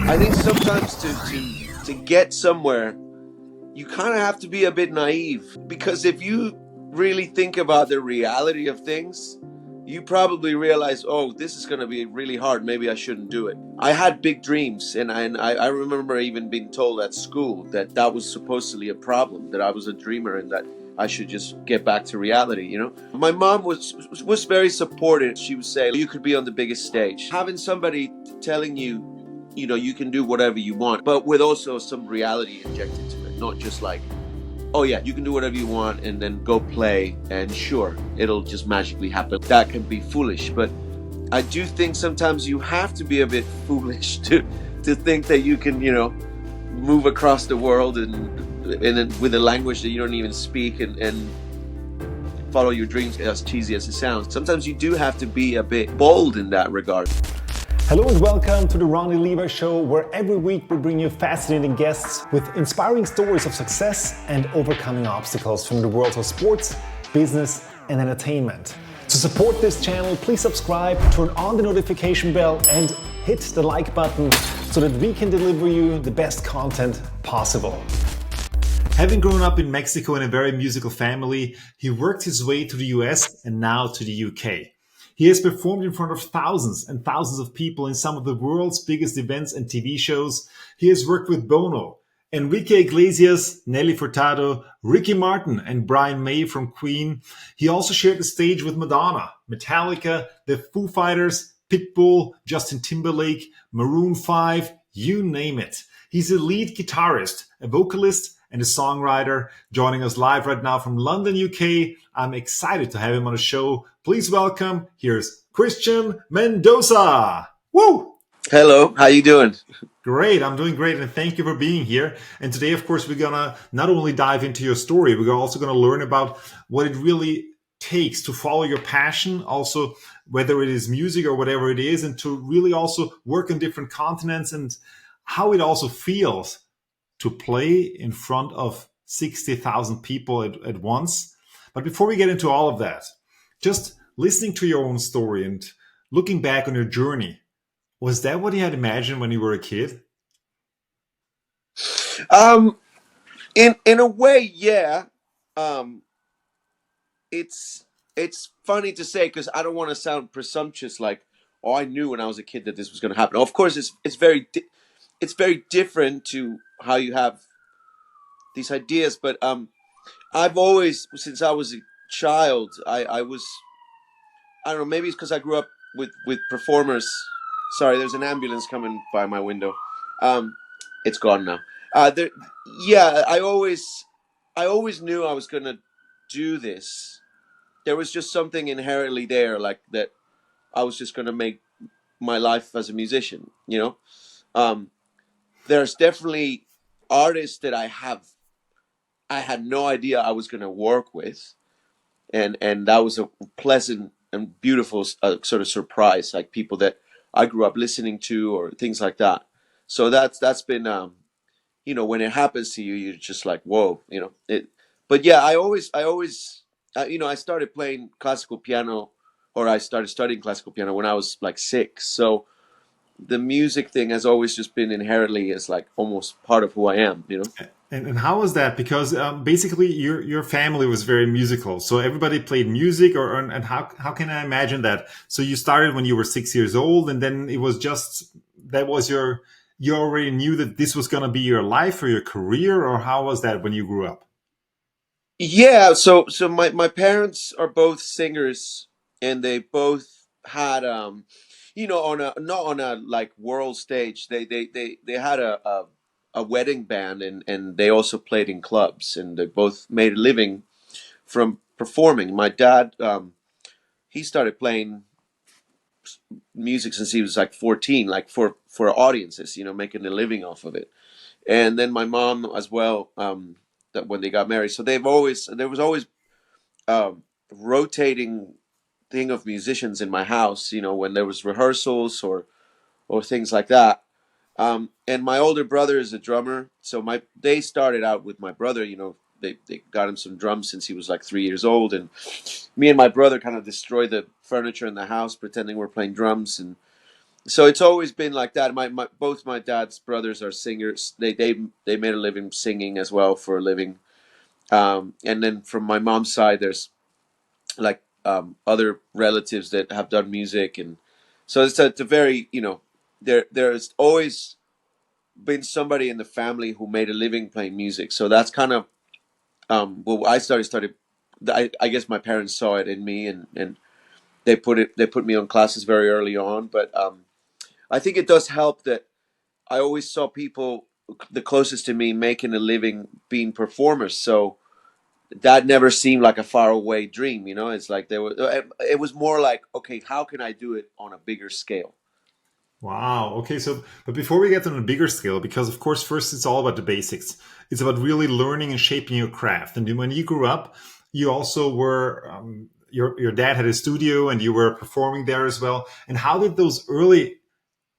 I think sometimes to get somewhere, you kind of have to be a bit naive, because if you really think about the reality of things, you probably realize, oh, this is going to be really hard. Maybe I shouldn't do it. I had big dreams, and I remember even being told at school that that was supposedly a problem, that I was a dreamer and that I should just get back to reality, you know? My mom was very supportive. She would say, you could be on the biggest stage. Having somebody telling you, you know, you can do whatever you want, but with also some reality injected to it, not just like, oh yeah, you can do whatever you want and then go play and sure, it'll just magically happen. That can be foolish, but I do think sometimes you have to be a bit foolish to think that you can, you know, move across the world and with a language that you don't even speak and follow your dreams, as cheesy as it sounds. Sometimes you do have to be a bit bold in that regard. Hello and welcome to the Ronny Leber Show, where every week we bring you fascinating guests with inspiring stories of success and overcoming obstacles from the worlds of sports, business and entertainment. To support this channel, please subscribe, turn on the notification bell and hit the like button so that we can deliver you the best content possible. Having grown up in Mexico in a very musical family, he worked his way to the US and now to the UK. He has performed in front of thousands and thousands of people in some of the world's biggest events and TV shows. He has worked with Bono, Enrique Iglesias, Nelly Furtado, Ricky Martin, and Brian May from Queen. He also shared the stage with Madonna, Metallica, the Foo Fighters, Pitbull, Justin Timberlake, Maroon 5, you name it. He's a lead guitarist, a vocalist, and a songwriter, joining us live right now from London, UK. I'm excited to have him on the show. Please welcome, here's Christian Mendoza. Woo! Hello, how you doing? Great, I'm doing great, and thank you for being here. And today, of course, we're gonna not only dive into your story, we're also gonna learn about what it really takes to follow your passion, also whether it is music or whatever it is, and to really also work on different continents and how it also feels to play in front of 60,000 people at once. But before we get into all of that, just listening to your own story and looking back on your journey, was that what you had imagined when you were a kid? In a way, yeah. Um, it's funny to say because I don't want to sound presumptuous, like, oh, I knew when I was a kid that this was going to happen. Of course, it's very different to how you have these ideas, but I've always, since I was a child, I don't know, maybe it's because I grew up with performers. Sorry, there's an ambulance coming by my window. It's gone now. There, yeah, I always knew I was gonna do this. There was just something inherently there, like that. I was just gonna make my life as a musician. You know, there's definitely artists that I had no idea I was gonna work with, and that was a pleasant and beautiful sort of surprise, like people that I grew up listening to or things like that. So that's been you know, when it happens to you, you're just like, whoa, you know it. But yeah, you know, I started playing classical piano, or I started studying classical piano when I was like 6. So the music thing has always just been inherently as like almost part of who I am, you know. And how was that? Because basically your family was very musical, so everybody played music, and how can I imagine that? So you started when you were 6 years old, and then it was just that was you already knew that this was going to be your life or your career, or how was that when you grew up? Yeah, so my parents are both singers, and they both had you know, on a not on a like world stage. They had a wedding band, and they also played in clubs, and they both made a living from performing. My dad, he started playing music since he was like 14, like for audiences, you know, making a living off of it. And then my mom as well, that when they got married. So there was always rotating thing of musicians in my house, you know, when there was rehearsals or things like that. And my older brother is a drummer, so they started out with my brother. You know, they got him some drums since he was like 3 years old, and me and my brother kind of destroyed the furniture in the house, pretending we're playing drums, So it's always been like that. My both my dad's brothers are singers. They made a living singing as well for a living. And then from my mom's side, there's like other relatives that have done music, and so it's a very, there's always been somebody in the family who made a living playing music. So that's kind of well, I started. I guess my parents saw it in me, and they put me on classes very early on. But I think it does help that I always saw people the closest to me making a living being performers. So that never seemed like a far away dream. It's like there was. It was more like, okay, how can I do it on a bigger scale? Wow. Okay. So, but before we get on a bigger scale, because of course, first it's all about the basics. It's about really learning and shaping your craft. And when you grew up, you also were your dad had a studio, and you were performing there as well. And how did those early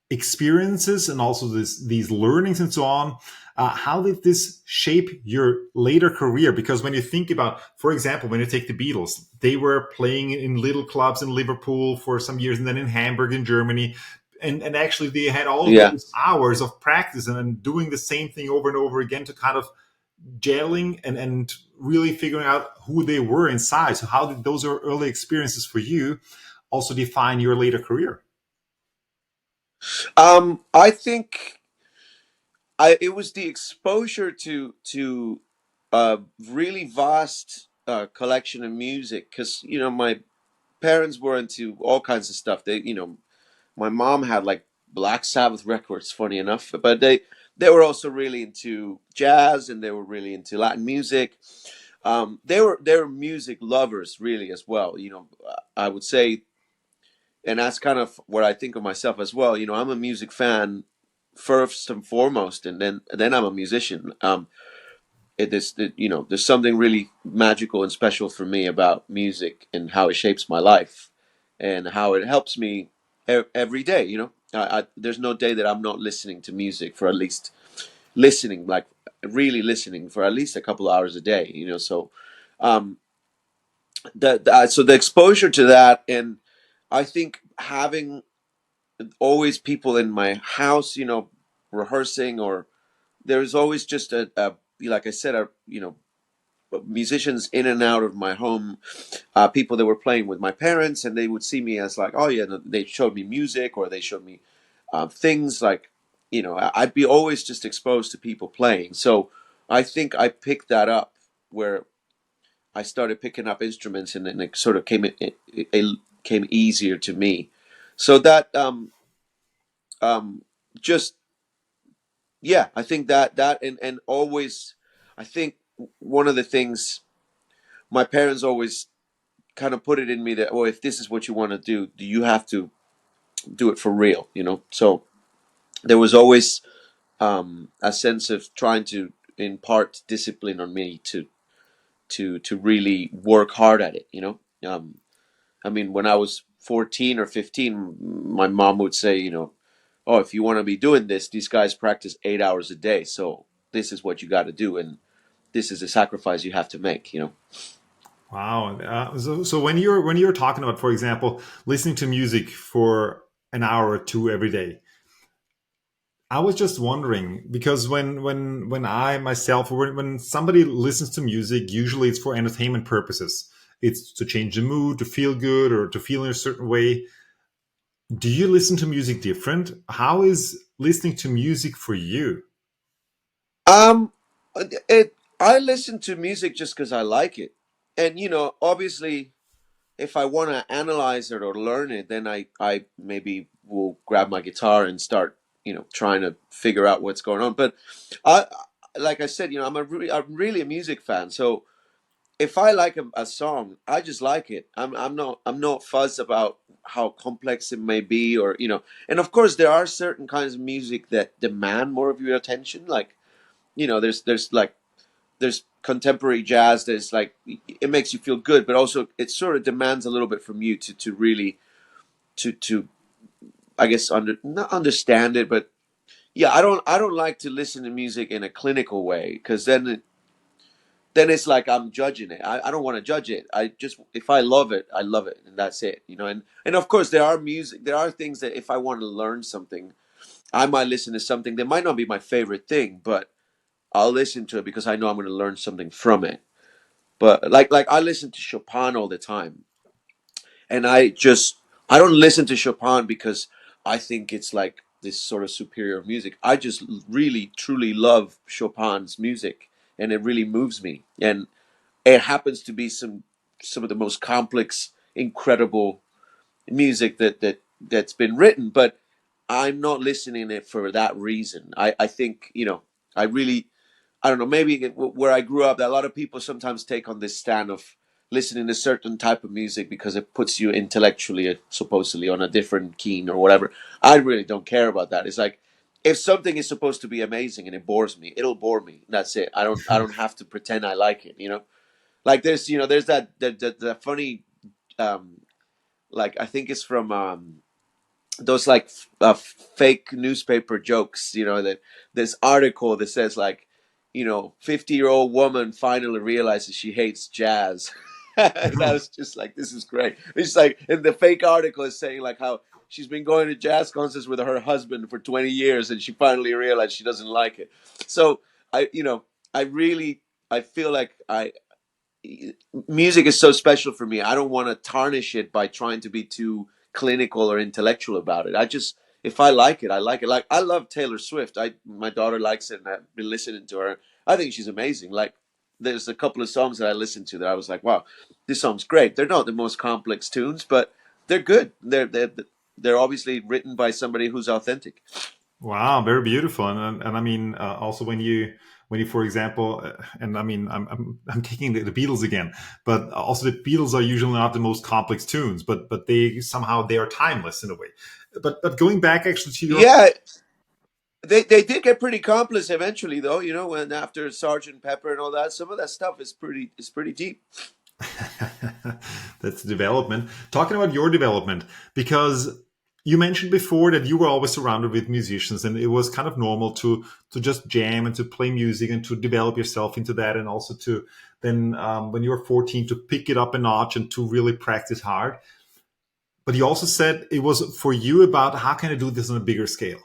experiences and also these learnings and so on, how did this shape your later career? Because when you think about, for example, when you take the Beatles, they were playing in little clubs in Liverpool for some years, and then in Hamburg in Germany, and actually they had all of Yeah. those hours of practice and then doing the same thing over and over again to kind of gelling and really figuring out who they were inside. So how did those early experiences for you also define your later career? I think it was the exposure to a really vast collection of music, because my parents were into all kinds of stuff. My mom had like Black Sabbath records, funny enough, but they were also really into jazz, and they were really into Latin music. They were music lovers really as well. I would say, and that's kind of what I think of myself as well. I'm a music fan first and foremost, and then I'm a musician. There's something really magical and special for me about music and how it shapes my life and how it helps me every day. There's no day that I'm not listening to music for at least listening, like really listening for at least a couple hours a day. So um, so the exposure to that, and I think having always people in my house, rehearsing, or there's always just a like I said, musicians in and out of my home, people that were playing with my parents, and they would see me as like, oh yeah, they showed me music, or they showed me things like, I'd be always just exposed to people playing. So I think I picked that up where I started picking up instruments, and then it sort of it came easier to me. So that just yeah, I think that and always, I think one of the things my parents always kind of put it in me that, well, if this is what you want to do you have to do it for real. So there was always a sense of trying to impart discipline on me to really work hard at it. I mean, when I was 14 or 15, my mom would say, oh, if you want to be doing this, these guys practice 8 hours a day, so this is what you got to do, and this is a sacrifice you have to make. Wow. So when you're talking about, for example, listening to music for an hour or two every day, I was just wondering because when I myself, or when somebody listens to music, usually it's for entertainment purposes. It's to change the mood, to feel good, or to feel in a certain way. Do you listen to music different? How is listening to music for you? um I listen to music just because I like it, and obviously, if I want to analyze it or learn it, then I maybe will grab my guitar and start, trying to figure out what's going on. But I, like I said, I'm really a music fan. So if I like a song, I just like it. I'm not fussed about how complex it may be, or And of course, there are certain kinds of music that demand more of your attention. Like, there's contemporary jazz that's like, it makes you feel good, but also it sort of demands a little bit from you to really to I guess not understand it. But yeah, I don't like to listen to music in a clinical way, because then then it's like I'm judging it. I don't want to judge it. I just, if I love it, I love it, and that's it. And of course there are things that if I want to learn something, I might listen to something that might not be my favorite thing, but I'll listen to it because I know I'm going to learn something from it. But like I listen to Chopin all the time, and I don't listen to Chopin because I think it's like this sort of superior music. I just really truly love Chopin's music, and it really moves me. And it happens to be some of the most complex, incredible music that's been written. But I'm not listening it for that reason. I think I really, I don't know, maybe where I grew up, that a lot of people sometimes take on this stand of listening to certain type of music because it puts you intellectually, supposedly, on a different keen or whatever. I really don't care about that. It's like, if something is supposed to be amazing and it bores me, it'll bore me. That's it. I don't have to pretend I like it. Like there's that funny, um like, I think it's from those like fake newspaper jokes. That this article that says like, 50-year-old woman finally realizes she hates jazz. And I was just like, this is great. It's like, in the fake article is saying like how she's been going to jazz concerts with her husband for 20 years and she finally realized she doesn't like it. So I really, I feel like I music is so special for me. I don't want to tarnish it by trying to be too clinical or intellectual about it. I just, if I like it, I like it. Like, I love Taylor Swift. My daughter likes it, and I've been listening to her. I think she's amazing. Like, there's a couple of songs that I listened to that I was like, wow, this song's great. They're not the most complex tunes, but they're good. They're obviously written by somebody who's authentic. Wow, very beautiful, and I mean, also when you, for example, and I mean, I'm taking the Beatles again, but also the Beatles are usually not the most complex tunes, but they somehow they are timeless in a way. But going back actually to your Yeah, they did get pretty complex eventually, though. When after Sergeant Pepper and all that, some of that stuff is pretty deep. that's the development. Talking about your development, because you mentioned before that you were always surrounded with musicians, and it was kind of normal to just jam and to play music and to develop yourself into that, and also to then when you were 14 to pick it up a notch and to really practice hard. But you also said it was for you about how can I do this on a bigger scale?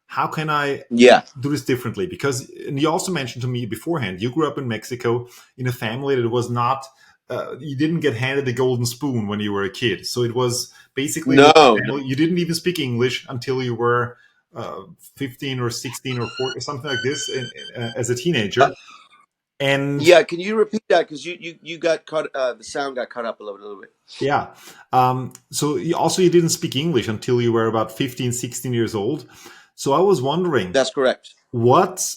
How can I Yeah. do this differently? Because and you also mentioned to me beforehand, you grew up in Mexico in a family that was not. You didn't get handed the golden spoon when you were a kid, so it was basically your No. family. You didn't even speak English until you were 15 or 16 or 14, something like this, as a Uh, teenager. And yeah. Can you repeat that? Because you got cut. The sound got cut up a little bit. yeah. So you didn't speak English until you were about 15, 16 years old. So I was wondering That's correct. what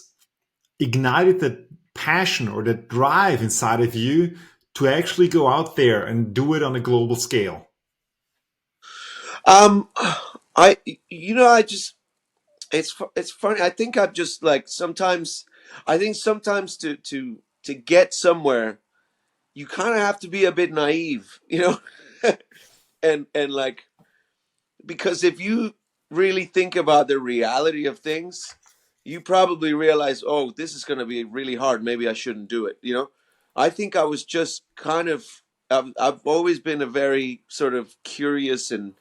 ignited that passion or that drive inside of you to actually go out there and do it on a global scale. Um, I I just, it's funny. I think I've just like sometimes. I think sometimes to get somewhere, you kind of have to be a bit naive. And like, because if you really think about the reality of things, you probably realize, oh, this is going to be really hard. Maybe I shouldn't do it. I think I was just kind of, I've always been a very sort of curious and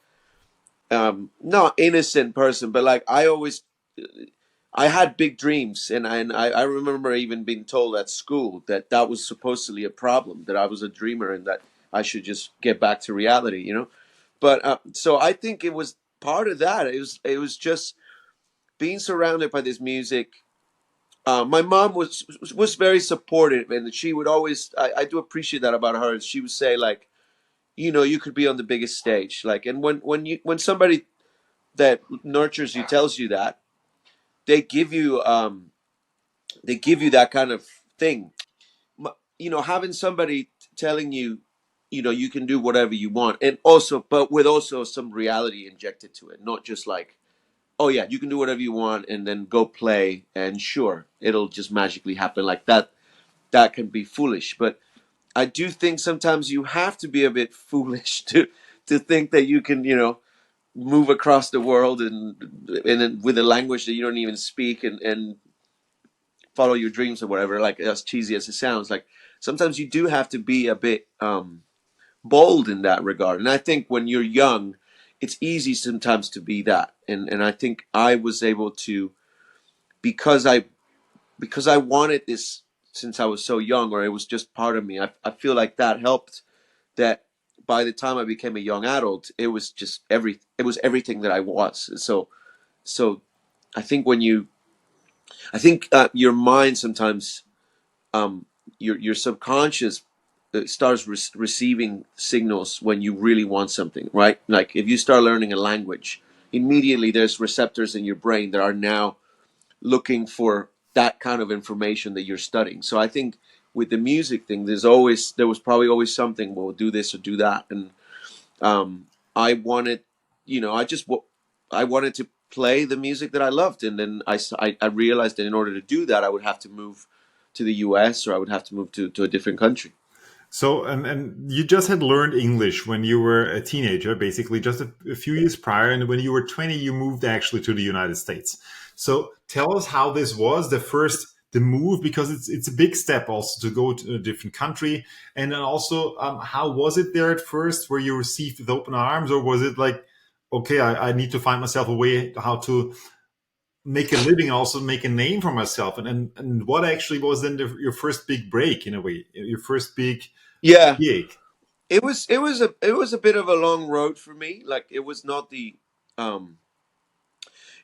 not innocent person, but like I had big dreams, and I remember even being told at school that that was supposedly a problem, that I was a dreamer and that I should just get back to reality. But so I think it was part of that. It was just being surrounded by this music. My mom was very supportive, and she would always. I do appreciate that about her. She would say like, you could be on the biggest stage, like, and when somebody that nurtures you tells you that, they give you that kind of thing. Having somebody telling you, you can do whatever you want, and also, but with also some reality injected to it, not just like, oh yeah, you can do whatever you want and then go play and sure, it'll just magically happen like that. That can be foolish, but I do think sometimes you have to be a bit foolish to think that you can, move across the world and with a language that you don't even speak, and follow your dreams or whatever, like as cheesy as it sounds, like sometimes you do have to be a bit bold in that regard. And I think when you're young, it's easy sometimes to be that. And I think I was able to, because I wanted this since I was so young, or it was just part of me. I feel like that helped. That by the time I became a young adult, it was just it was everything that I was. So I think your mind sometimes, your subconscious starts receiving signals when you really want something, right? Like if you start learning a language, immediately there's receptors in your brain that are now looking for that kind of information that you're studying. So I think with the music thing, there was probably always something. Well, do this or do that, and I wanted, I wanted to play the music that I loved, and then I realized that in order to do that, I would have to move to the U.S. or I would have to move to a different country. So, and you just had learned English when you were a teenager, basically just a few years prior. And when you were 20, you moved actually to the United States. So tell us how this was the move, because it's a big step also to go to a different country. And then also, how was it there at first? Were you received with open arms, or was it like, okay, I need to find myself a way how to make a living, also make a name for myself? And what actually was then your first big break, in a way, your first big Yeah, gig? it was a bit of a long road for me. Like um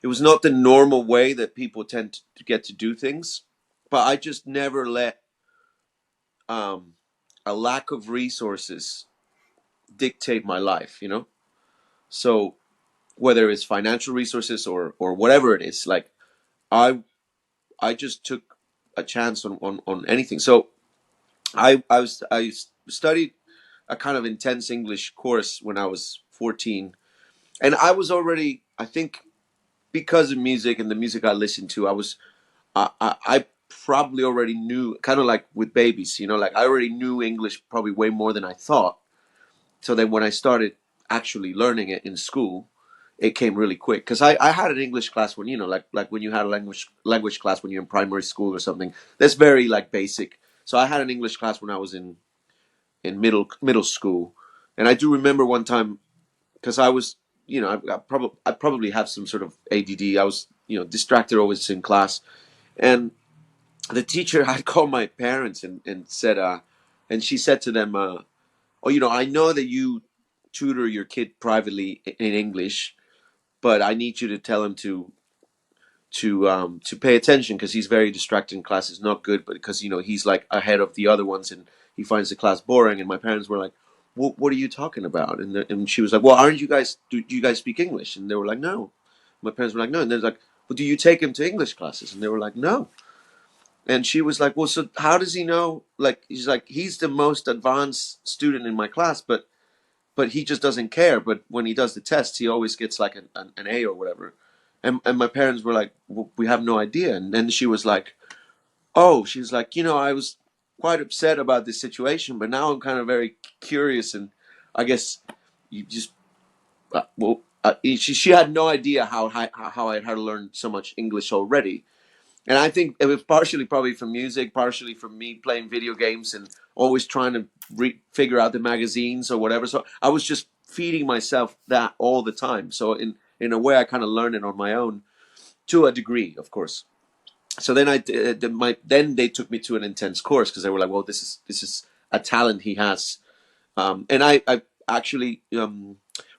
it was not the normal way that people tend to get to do things, but I just never let um a lack of resources dictate my life. So whether it's financial resources or whatever it is, like I I just took a chance on anything. So I studied a kind of intense English course when I was 14, and I was already, I think, because of music and the music I listened to, I probably already knew, kind of like with babies, like I already knew English probably way more than I thought. So then when I started actually learning it in school, it came really quick, because I had an English class when, like when you had a language class when you're in primary school or something. That's very like basic. So I had an English class when I was in middle school, and I do remember one time, because I was, I probably have some sort of ADD. I was, distracted always in class, and the teacher had called my parents and said, and she said to them, "Oh, I know that you tutor your kid privately in English, but I need you to tell him to pay attention, because he's very distracted in class. It's not good, but because he's like ahead of the other ones, and he finds the class boring." And my parents were like, "What are you talking about?" And she was like, "Well, aren't you guys? Do you guys speak English?" And they were like, "No." My parents were like, "No." And they're like, "Well, do you take him to English classes?" And they were like, "No." And she was like, "Well, so how does he know?" Like, he's like, "He's the most advanced student in my class, but he just doesn't care. But when he does the tests, he always gets like an A or whatever." And my parents were like, "Well, we have no idea." And then she was like, "Oh," she's like, "I was quite upset about this situation, but now I'm kind of very curious, and I guess you just she had no idea how I had learned so much English already." And I think it was partially probably from music, partially from me playing video games and always trying to figure out the magazines or whatever. So I was just feeding myself that all the time. So in a way, I kind of learned it on my own, to a degree, of course. So then then they took me to an intense course, because they were like, "Well, this is a talent he has," and I actually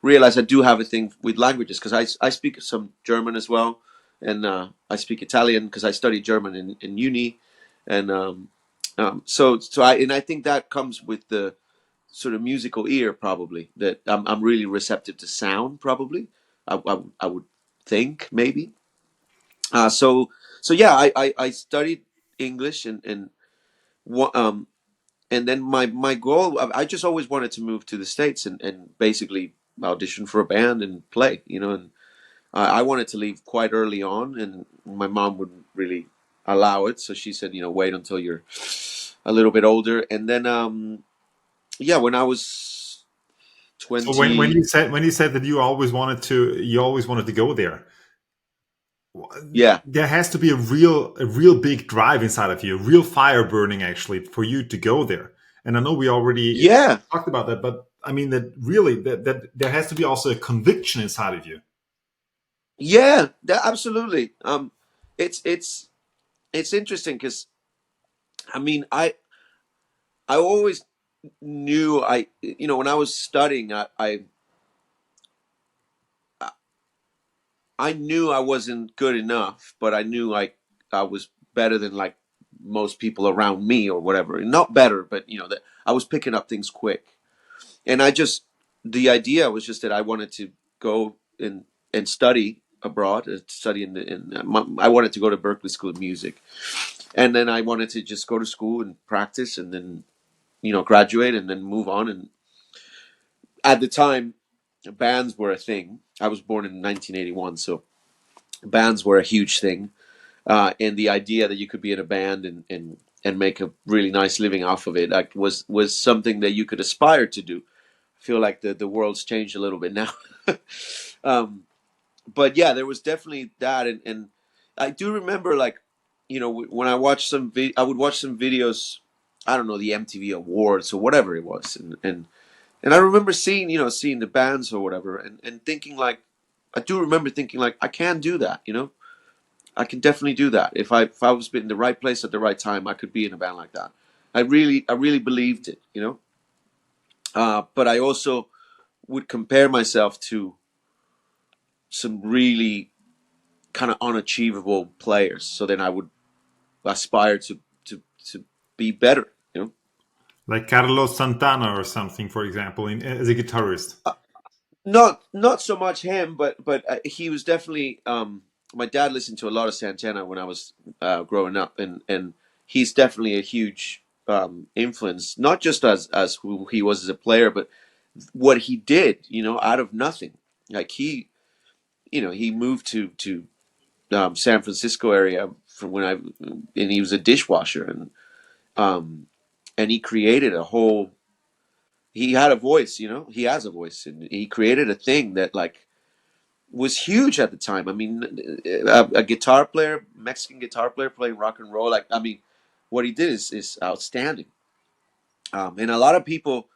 realized I do have a thing with languages, because I speak some German as well, and I speak Italian because I studied German in uni, and I think that comes with the sort of musical ear, probably, that I'm really receptive to sound, probably. I would think, maybe. So yeah, I studied English, and then my goal, I just always wanted to move to the States and basically audition for a band and play, and I wanted to leave quite early on, and my mom wouldn't really allow it. So she said, wait until you're a little bit older. And then, yeah, when I was So when 20, you said that you always wanted to go there. Yeah, there has to be a real big drive inside of you, a real fire burning actually for you to go there. And I know we already yeah, talked about that, but I mean that really that there has to be also a conviction inside of you. yeah. Absolutely. It's it's interesting because I mean I always knew when I was studying I knew I wasn't good enough, but I knew I was better than like most people around me or whatever. Not better, but that I was picking up things quick. And the idea was just that I wanted to go and study abroad, study I wanted to go to Berkeley School of Music, and then I wanted to just go to school and practice, and then graduate and then move on. And at the time, bands were a thing. I was born in 1981, so bands were a huge thing. And the idea that you could be in a band and make a really nice living off of it was something that you could aspire to do. I feel like the world's changed a little bit now. um, but yeah, there was definitely that, and I do remember like when I watched I would watch some videos. I don't know, the MTV Awards or whatever it was, and I remember seeing the bands or whatever, and thinking like I do remember thinking like I can do that. I can definitely do that. If I was in the right place at the right time, I could be in a band like that. I really believed it. But I also would compare myself to some really kind of unachievable players. So then I would aspire to be better. Like Carlos Santana or something, for example, as a guitarist. Not so much him, but he was definitely. My dad listened to a lot of Santana when I was growing up, and he's definitely a huge influence, not just as who he was as a player, but what he did. Out of nothing. Like he moved to San Francisco area from and he was a dishwasher, um, and he created a whole. He had a voice. He has a voice, and he created a thing that like was huge at the time. I mean, a guitar player, Mexican guitar player playing rock and roll. Like, I mean, what he did is outstanding. And a lot of people,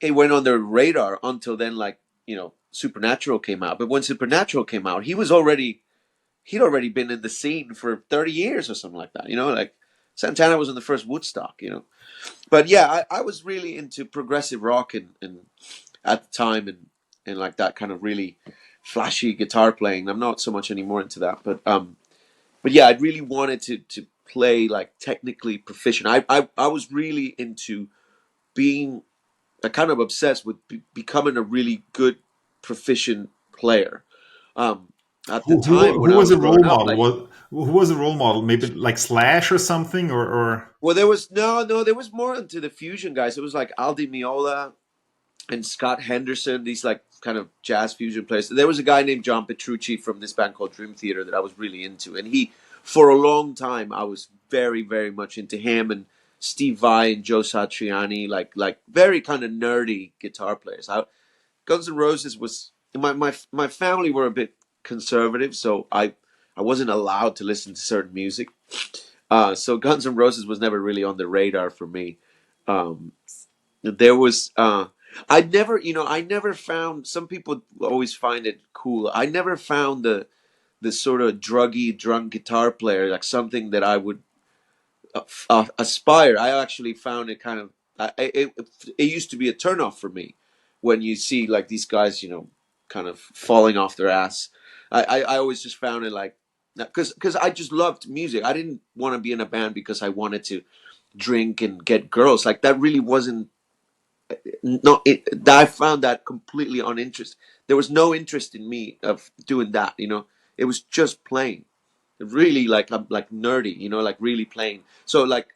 it went on their radar until then. Like, Supernatural came out. But when Supernatural came out, he'd already been in the scene for 30 years or something like that. Like Santana was in the first Woodstock. But yeah, I was really into progressive rock and at the time and like that kind of really flashy guitar playing. I'm not so much anymore into that, but yeah, I really wanted to play like technically proficient. I was really into being kind of obsessed with becoming a really good proficient player. Um, at the time when Who I was was a role growing up, model? like, Who was a role model? Maybe like Slash or something, or well, there was no, there was more into the fusion guys. It was like Aldi Miola and Scott Henderson, these like kind of jazz fusion players. There was a guy named John Petrucci from this band called Dream Theater that I was really into, and for a long time, I was very, very much into him and Steve Vai and Joe Satriani, like very kind of nerdy guitar players. Guns N' Roses was my family were a bit conservative, so I wasn't allowed to listen to certain music. So Guns N' Roses was never really on the radar for me. Um, there was I never found. Some people always find it cool. I never found the sort of druggy drunk guitar player like something that I would aspire. I actually found it kind of it used to be a turnoff for me when you see like these guys kind of falling off their ass. I always just found it like because I just loved music. I didn't want to be in a band because I wanted to drink and get girls. Like that really wasn't no, I found that completely uninteresting. There was no interest in me of doing that. It was just playing, really like I'm like nerdy. Like really playing. So like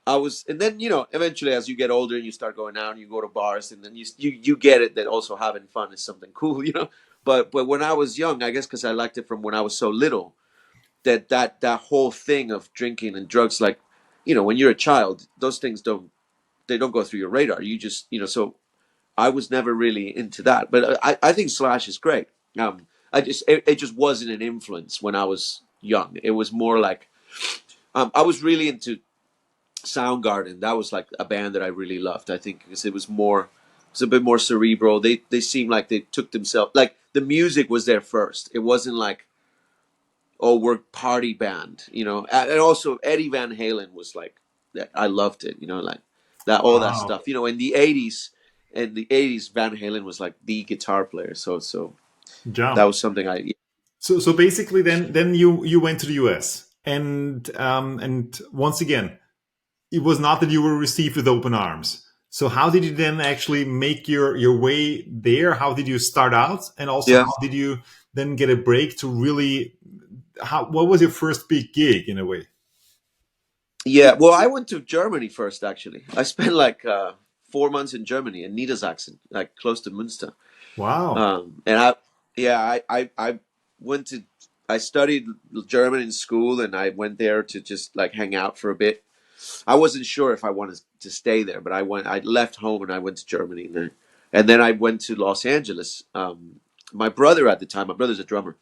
I was, and then eventually as you get older and you start going out and you go to bars and then you get it that also having fun is something cool. But when I was young, I guess because I liked it from when I was so little, that whole thing of drinking and drugs, like when you're a child, those things don't go through your radar. You just so I was never really into that, but I think Slash is great. it just wasn't an influence when I was young. It was more like I was really into Soundgarden. That was like a band that I really loved. I think because it's a bit more cerebral. They seemed like they took themselves like the music was there first. It wasn't like, oh, we're party band, you know. And also Eddie Van Halen was like that. I loved it, you know, like that all that Wow. stuff. You know, in the eighties, Van Halen was like the guitar player. So that Jump. was something I So basically, then you went to the US, and once again, it was not that you were received with open arms. So how did you then actually make your way there? How did you start out, and also yeah. how did you then get a break to really? How what was your first big gig in a way? Yeah, well, I went to Germany first. Actually, I spent like 4 months in Germany, in Niedersachsen, like close to Münster. Wow. And yeah, I went to, I studied German in school, and I went there to just like hang out for a bit. I wasn't sure if I wanted to stay there, but I left home and I went to Germany, and then I went to Los Angeles. My brother at the time, my brother's a drummer.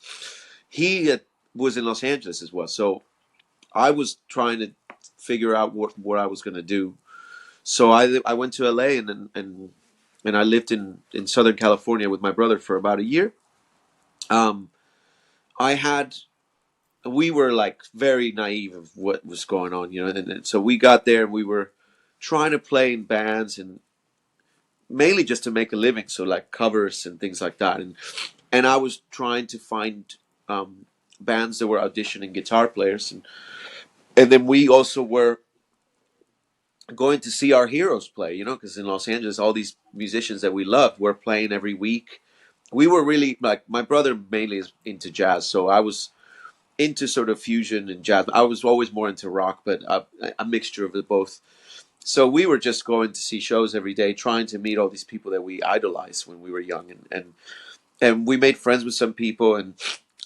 He was in Los Angeles as well, so I was trying to figure out what I was going to do. So I went to LA, and I lived in Southern California with my brother for about a year. Um, I had we were like very naive of what was going on, you know, and so we got there and we were trying to play in bands and mainly just to make a living, so like covers and things like that, and I was trying to find um, bands that were auditioning guitar players, and then we also were going to see our heroes play, you know, because in Los Angeles, all these musicians that we loved were playing every week. We were really like my brother mainly is into jazz, so I was into sort of fusion and jazz. I was always more into rock, but a mixture of the both. So we were just going to see shows every day, trying to meet all these people that we idolized when we were young, and we made friends with some people, and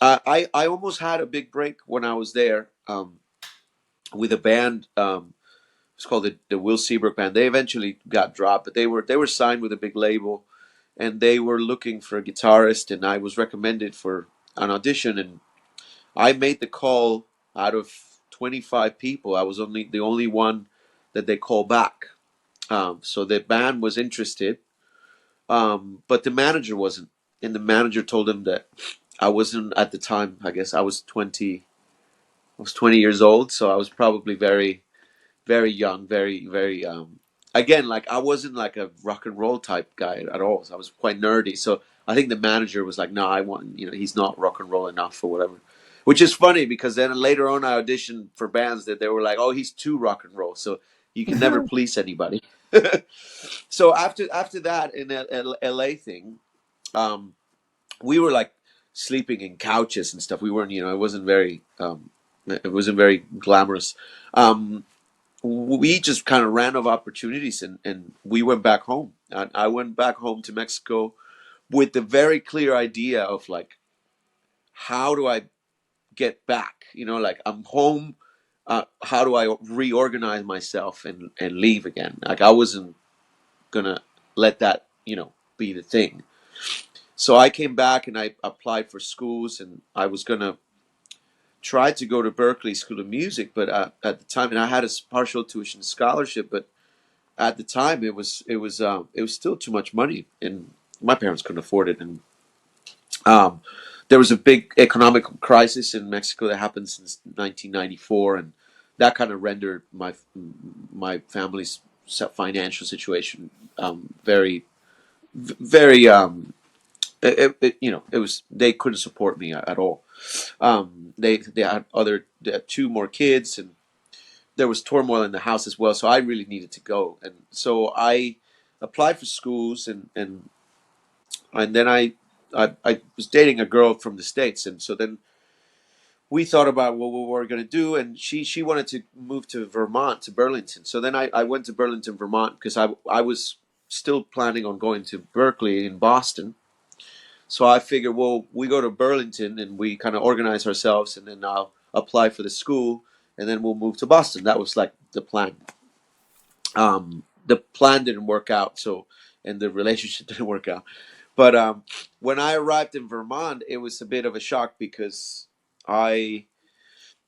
I almost had a big break when I was there with a band. It's called the Will Seabrook Band. They eventually got dropped, but they were signed with a big label, and they were looking for a guitarist, and I was recommended for an audition, and I made the call out of 25 people. I was only the only one that they called back. So the band was interested, but the manager wasn't. And the manager told him that I wasn't at the time. I guess I was 20. I was 20 years old, so I was probably very, very young, very, very. Again, like I wasn't like a rock and roll type guy at all. So I was quite nerdy. So I think the manager was like, "No, I want, he's not rock and roll enough or whatever." Which is funny because then later on I auditioned for bands that they were like, "Oh, he's too rock and roll." So you can never please anybody. So after that in LA thing, um, we were like sleeping in couches and stuff. We weren't, it wasn't very glamorous. Um, we just kind of ran out of opportunities, and we went back home. I went back home to Mexico with the very clear idea of like, how do I get back? Like I'm home. How do I reorganize myself and leave again? Like I wasn't gonna let that be the thing. So I came back and I applied for schools, and I was gonna try to go to Berkeley School of Music, but at the time, and I had a partial tuition scholarship, but at the time it was still too much money, and my parents couldn't afford it, and um, there was a big economic crisis in Mexico that happened since 1994, and that kind of rendered my family's financial situation very very it was they couldn't support me at all. They had two more kids, and there was turmoil in the house as well. So I really needed to go, and so I applied for schools, and then I was dating a girl from the States, and so then we thought about what we were going to do, and she wanted to move to Vermont, to Burlington. So then I went to Burlington, Vermont, because I was still planning on going to Berkeley in Boston. So I figured, well, we go to Burlington and we kind of organize ourselves, and then I'll apply for the school, and then we'll move to Boston. That was like the plan. The plan didn't work out, and the relationship didn't work out. But when I arrived in Vermont, it was a bit of a shock because I,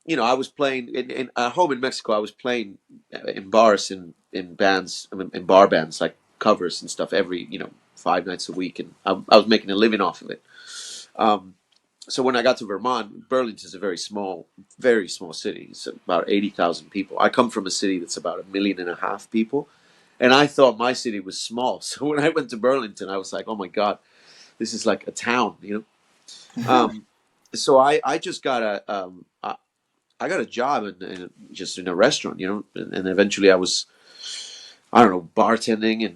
I was playing in at home in Mexico. I was playing in bars in bands, I mean, in bar bands like covers and stuff every 5 nights a week, and I was making a living off of it. Um, so when I got to Vermont, Burlington is a very small city. It's about 80,000 people. I come from a city that's about 1.5 million people, and I thought my city was small. So when I went to Burlington, I was like, oh my god, this is like a town. So I just got I got a job just in a restaurant, and eventually I don't know, bartending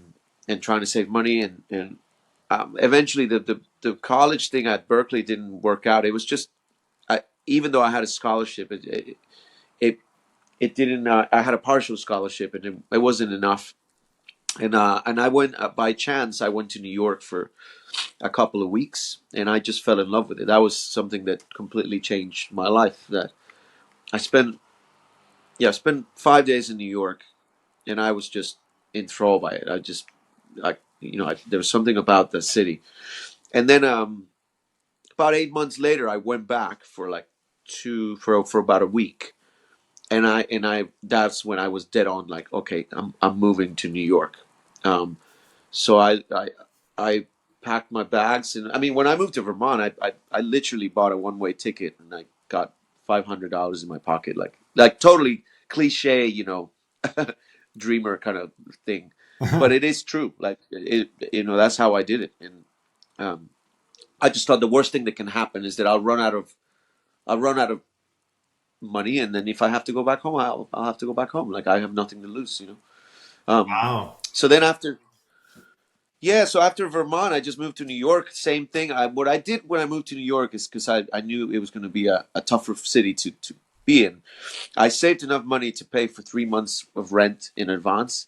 and trying to save money, and eventually the college thing at Berkeley didn't work out. It was just even though I had a scholarship, it, it didn't. I had a partial scholarship, and it wasn't enough. And I went by chance. I went to New York for a couple of weeks, and I just fell in love with it. That was something that completely changed my life. That I spent I spent 5 days in New York, and I was just enthralled by it. There was something about the city. And then about 8 months later, I went back for like for about a week, and I that's when I was dead on. Like, okay, I'm moving to New York. Um, so I packed my bags, and I mean, when I moved to Vermont, I literally bought a one way ticket, and I got $500 in my pocket, like totally cliche, dreamer kind of thing, but it is true. Like that's how I did it, and um, I just thought the worst thing that can happen is that I'll run out of money, and then if I have to go back home, I'll have to go back home. Like I have nothing to lose. Wow. So then so after Vermont, I just moved to New York. Same thing. What I did when I moved to New York is because I knew it was going to be a tougher city to be in. I saved enough money to pay for 3 months of rent in advance.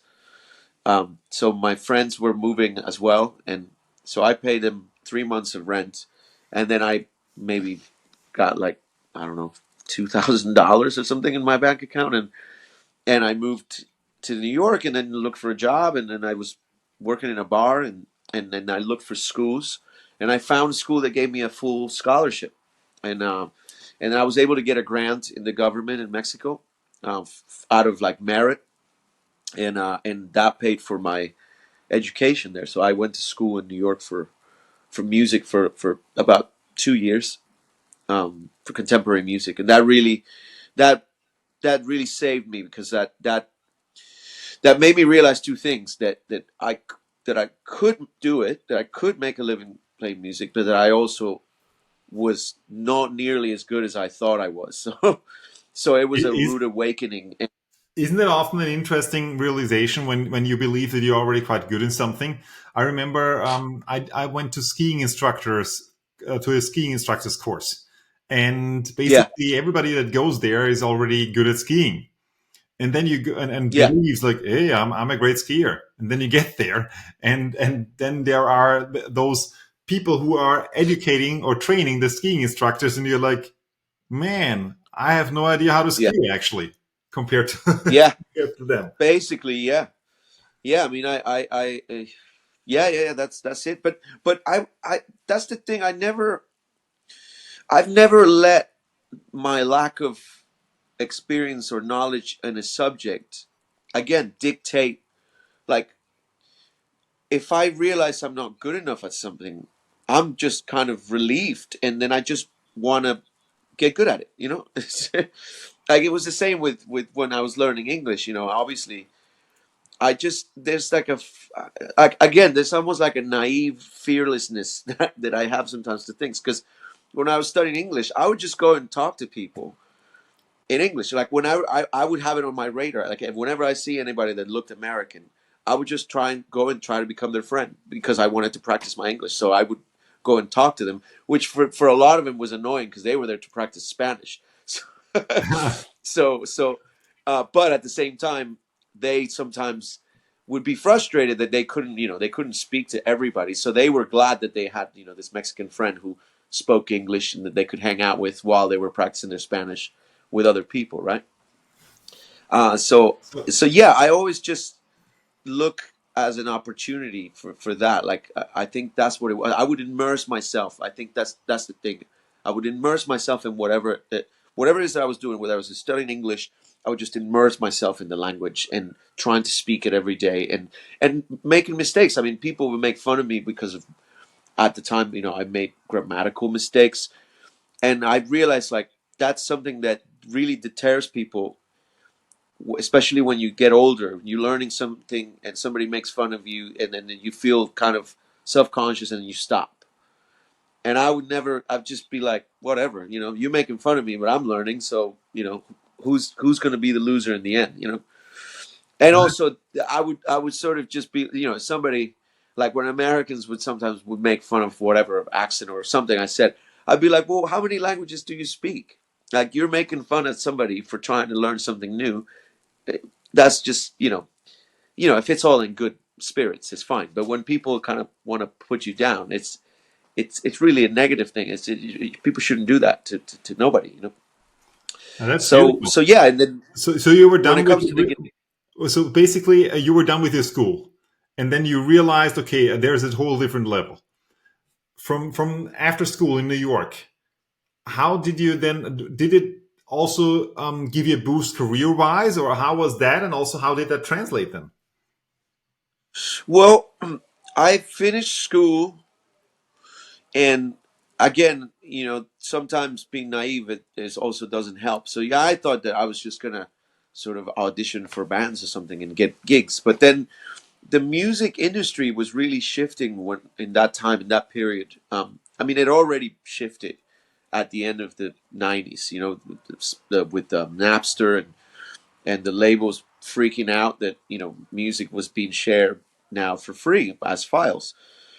So my friends were moving as well, and so I paid them 3 months of rent, and then I maybe got like, I don't know, $2,000 or something in my bank account, and I moved to New York, and then looked for a job, and then I was working in a bar, and then I looked for schools, and I found a school that gave me a full scholarship, and and I was able to get a grant in the government in Mexico, out of like merit, and that paid for my education there. So I went to school in New York for music for about 2 years, for contemporary music, and that that really saved me, because that made me realize two things: that I could do it, that I could make a living playing music, but that I also was not nearly as good as I thought I was. So it was a Is rude awakening. Isn't it often an interesting realization when you believe that you're already quite good in something? I remember I went to a skiing instructor's course, and Yeah, basically everybody that goes there is already good at skiing. And then you go and yeah, believes like, hey, I'm a great skier. And then you get there, and then there are those people who are educating or training the skiing instructors, and you're like, man, I have no idea how to yeah, ski actually compared to yeah. compared to them. Basically, yeah, yeah. I mean, yeah, yeah, yeah. That's it. But that's the thing. I've never let my lack of experience or knowledge in a subject, again, dictate. Like, if I realize I'm not good enough at something, I'm just kind of relieved, and then I just want to get good at it. Like, it was the same with when I was learning English. Obviously, I just there's like, again, there's almost like a naive fearlessness that I have sometimes to things, because when I was studying English, I would just go and talk to people in English. Like, when I would have it on my radar. Like, whenever I see anybody that looked American, I would just try and go and try to become their friend, because I wanted to practice my English. So I would go and talk to them, which for a lot of them was annoying, because they were there to practice Spanish. But at the same time, they sometimes would be frustrated that they couldn't speak to everybody. So they were glad that they had, this Mexican friend who spoke English, and that they could hang out with while they were practicing their Spanish with other people, right? Uh, so So so yeah, I always just look as an opportunity for that. Like I think that's what it was. I would immerse myself. I think that's the thing. I would immerse myself in whatever it is that I was doing. Whether I was studying English, I would just immerse myself in the language and trying to speak it every day and making mistakes. I mean, people would make fun of me because of at the time, I made grammatical mistakes, and I realized like that's something that really deters people, especially when you get older. You're learning something and somebody makes fun of you, and then you feel kind of self-conscious and you stop. And I would never. I'd just be like, whatever, you're making fun of me, but I'm learning. So who's going to be the loser in the end, And also, I would sort of just be, somebody like when Americans would make fun of whatever accent or something I said, I'd be like, well, how many languages do you speak? Like you're making fun of somebody for trying to learn something new. That's just if it's all in good spirits, it's fine. But when people kind of want to put you down, it's really a negative thing. People shouldn't do that to nobody. And that's So beautiful. so yeah, and then So you were when done it with comes to the so basically you were done with your school, and then you realized, okay, there's a whole different level from after school in New York. How did you then? Did it also give you a boost career wise, or how was that? And also, how did that translate then? well, I finished school, and again, sometimes being naive is also doesn't help. So yeah, I thought that I was just gonna sort of audition for bands or something and get gigs, but then the music industry was really shifting when in that time in that period. I mean, it already shifted at the end of the '90s. With Napster and the labels freaking out that music was being shared now for free as files.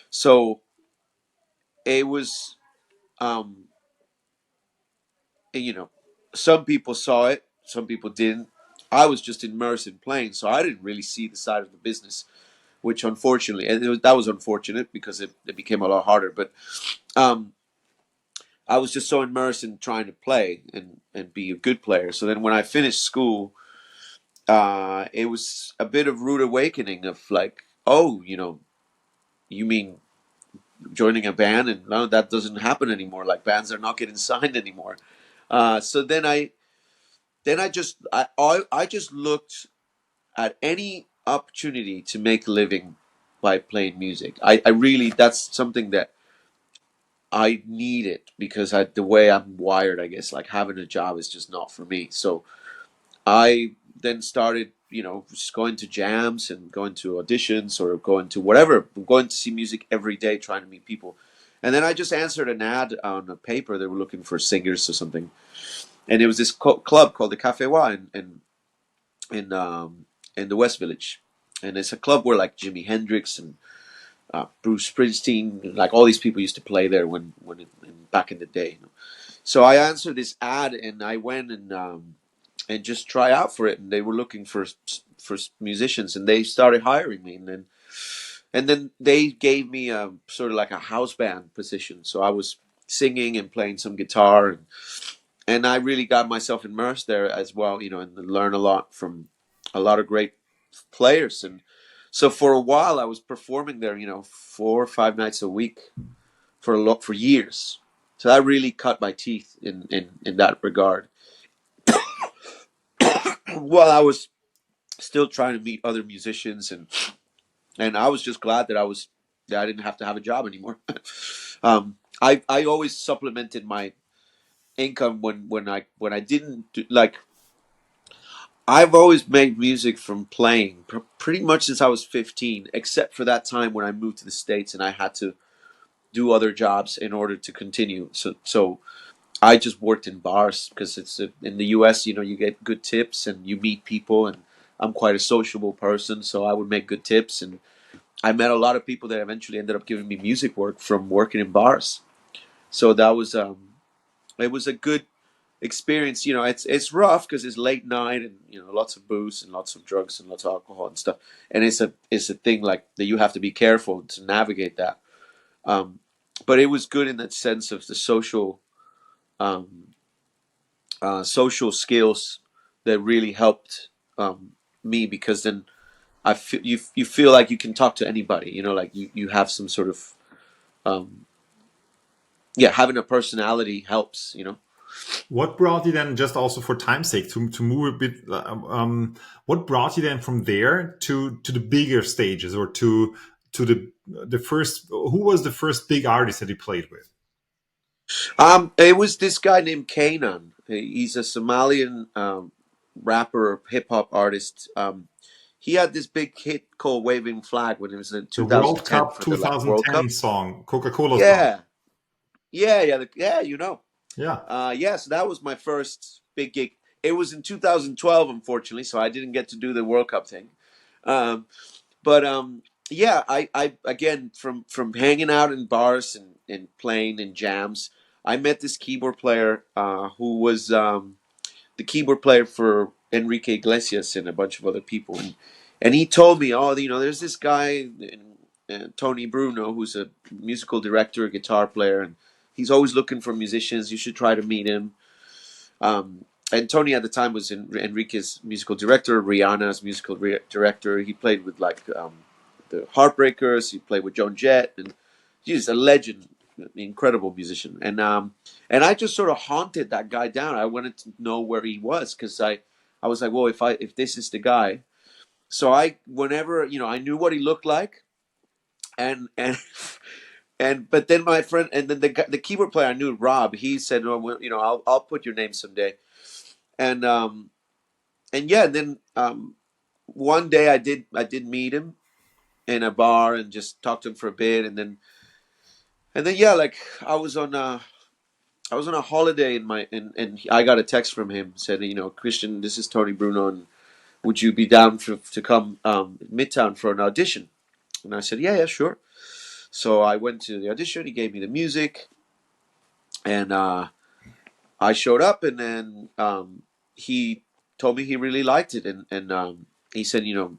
So it was, um, you know, some people saw it, some people didn't. I was just immersed in playing, so I didn't really see the side of the business, which unfortunately, and that was unfortunate because it became a lot harder. But um, I was just so immersed in trying to play and be a good player. So then when I finished school, it was a bit of rude awakening of like, oh, you mean joining a band, and no, that doesn't happen anymore. Like bands are not getting signed anymore. So then I just looked at any opportunity to make a living by playing music. I really, that's something that I need it because the way I'm wired, I guess, like having a job is just not for me. So I then started, just going to jams and going to auditions or going to whatever, going to see music every day, trying to meet people. And then I just answered an ad on a paper. They were looking for singers or something. And it was this club called the Cafe Wa in, in the West Village. And it's a club where like Jimi Hendrix and Bruce Springsteen, like all these people used to play there back in the day. So I answered this ad and I went and just try out for it. And they were looking for musicians, and they started hiring me. And then they gave me a sort of like a house band position. So I was singing and playing some guitar, and I really got myself immersed there as well, and learn a lot from a lot of great players. And so for a while I was performing there, 4 or 5 nights a week for years. So that really cut my teeth in that regard. While I was still trying to meet other musicians, and I was just glad that I didn't have to have a job anymore. I always supplemented my income when I didn't like. I've always made music from playing pretty much since I was 15, except for that time when I moved to the States and I had to do other jobs in order to continue. So I just worked in bars because in the U.S. You get good tips and you meet people, and I'm quite a sociable person, so I would make good tips, and I met a lot of people that eventually ended up giving me music work from working in bars. So that was it was a good experience. It's rough because it's late night and lots of booze and lots of drugs and lots of alcohol and stuff, and it's a thing like that you have to be careful to navigate that. Um, but it was good in that sense of the um, social skills that really helped me, because then I feel you feel like you can talk to anybody. You know, like you have some sort of um, yeah, having a personality helps. You know. What brought you then, just also for time's sake, to move a bit? What brought you then from there to the bigger stages, or to the first? Who was the first big artist that you played with? It was this guy named K'naan. He's a Somalian rapper, hip hop artist. He had this big hit called "Waving Flag" when it was in The World 2010 Cup for the like World 2010 Cup. song, Coca-Cola song. Yeah, yeah. You know. Yeah. So that was my first big gig. It was in 2012, unfortunately, so I didn't get to do the World Cup thing. Um, but yeah, I again from hanging out in bars and playing in jams, I met this keyboard player who was the keyboard player for Enrique Iglesias and a bunch of other people, and he told me, oh, you know, there's this guy, Tony Bruno, who's a musical director, a guitar player, and he's always looking for musicians. You should try to meet him. And Tony at the time was Enrique's musical director, Rihanna's musical director. He played with like the Heartbreakers. He played with Joan Jett, and he's a legend, an incredible musician. And I just sort of haunted that guy down. I wanted to know where he was because I was like, well, if this is the guy, so I whenever you know I knew what he looked like, and and but then my friend and then the keyboard player I knew, Rob. He said, oh, well, you know, I'll put your name someday, and yeah, and then one day I did meet him in a bar and just talked to him for a bit, and then yeah, like I was on a holiday in and I got a text from him said, you know, Christian, this is Tony Bruno, and would you be down to come Midtown for an audition? And I said, yeah, sure. So I went to the audition. He gave me the music, and I showed up, and then he told me he really liked it, and he said, you know,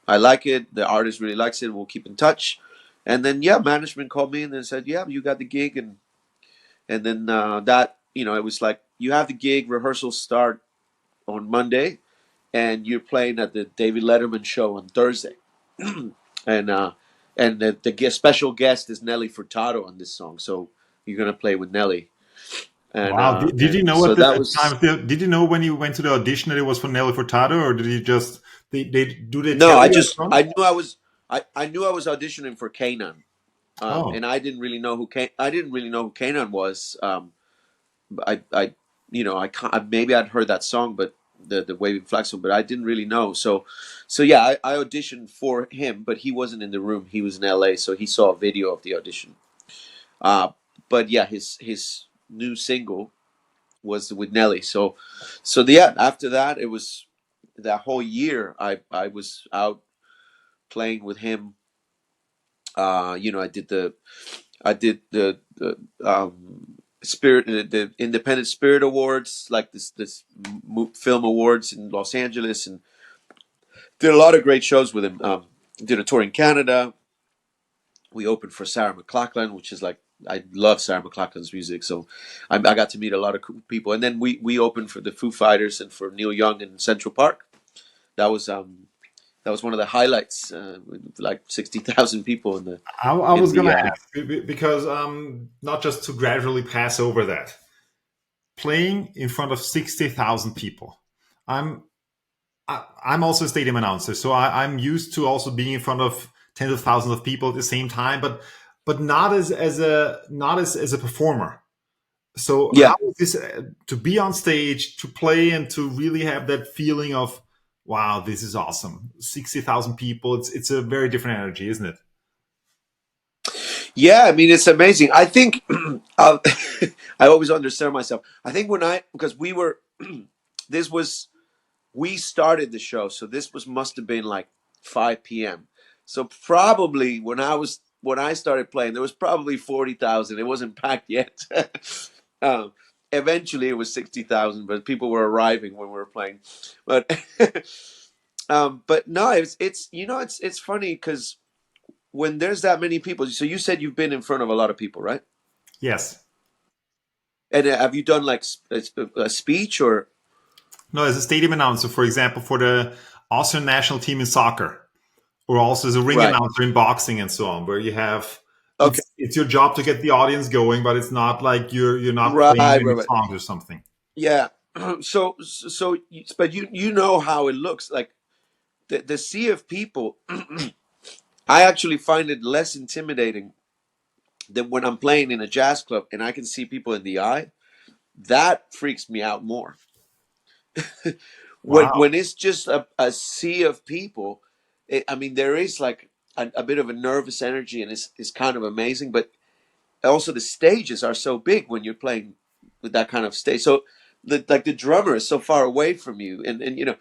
I like it. The artist really likes it. We'll keep in touch. And then yeah, management called me and then said, yeah, you got the gig, and then that you know it was like you have the gig. Rehearsals start on Monday, and you're playing at the David Letterman show on Thursday, and the special guest is Nelly Furtado on this song. So you're gonna play with Nelly, and Wow. Did you know so at the that at was time? Did you know when you went to the audition that it was for Nelly Furtado, or did you just they no. tell you up front? I knew I was auditioning for K'naan, Oh, and I didn't really know who K'naan was. I you know I can't, maybe I'd heard that song, but the Waving Flag song, but I didn't really know. So yeah, I auditioned for him, but he wasn't in the room. He was in L.A., so he saw a video of the audition. Uh, but yeah, his new single was with Nelly. So yeah, after that, it was that whole year. I was out playing with him. You know, I did the Spirit the Independent Spirit Awards, like this film awards in Los Angeles, and did a lot of great shows with him. Did a tour in Canada. We opened for Sarah McLachlan, which is like I love Sarah McLachlan's music, so I got to meet a lot of cool people. And then we opened for the Foo Fighters and for Neil Young in Central Park. That was one of the highlights, with like 60,000 people I in was the gonna ask because not just to gradually pass over that, playing in front of 60,000 people. I'm I'm also a stadium announcer, so I'm used to also being in front of tens of thousands of people at the same time, but not as a performer. So yeah. how is this to be on stage, to play, and to really have that feeling of wow, this is awesome. 60,000 people. It's a very different energy, isn't it? Yeah, I mean it's amazing. I think uh, I always understand myself. I think because we were this was we started the show, so this was must have been like 5 p.m. So probably when I started playing, there was probably 40,000. It wasn't packed yet. um, Eventually, it was 60,000, but people were arriving when we were playing. But but no, it's you know it's funny because when there's that many people. So you said you've been in front of a lot of people, right? Yes. And have you done like a speech or? No, as a stadium announcer, for example, for the Austrian national team in soccer, or also as a ring Right. announcer in boxing and so on, where you have Okay. it's your job to get the audience going, but it's not like you're not Right. playing Right. any Right. songs or something. Yeah. But you know how it looks like the sea of people. I actually find it less intimidating than when I'm playing in a jazz club and I can see people in the eye. That freaks me out more. Wow. When it's just a sea of people, I mean, there is like a bit of a nervous energy, and it's kind of amazing. But also, the stages are so big when you're playing with that kind of stage. So, the drummer is so far away from you, and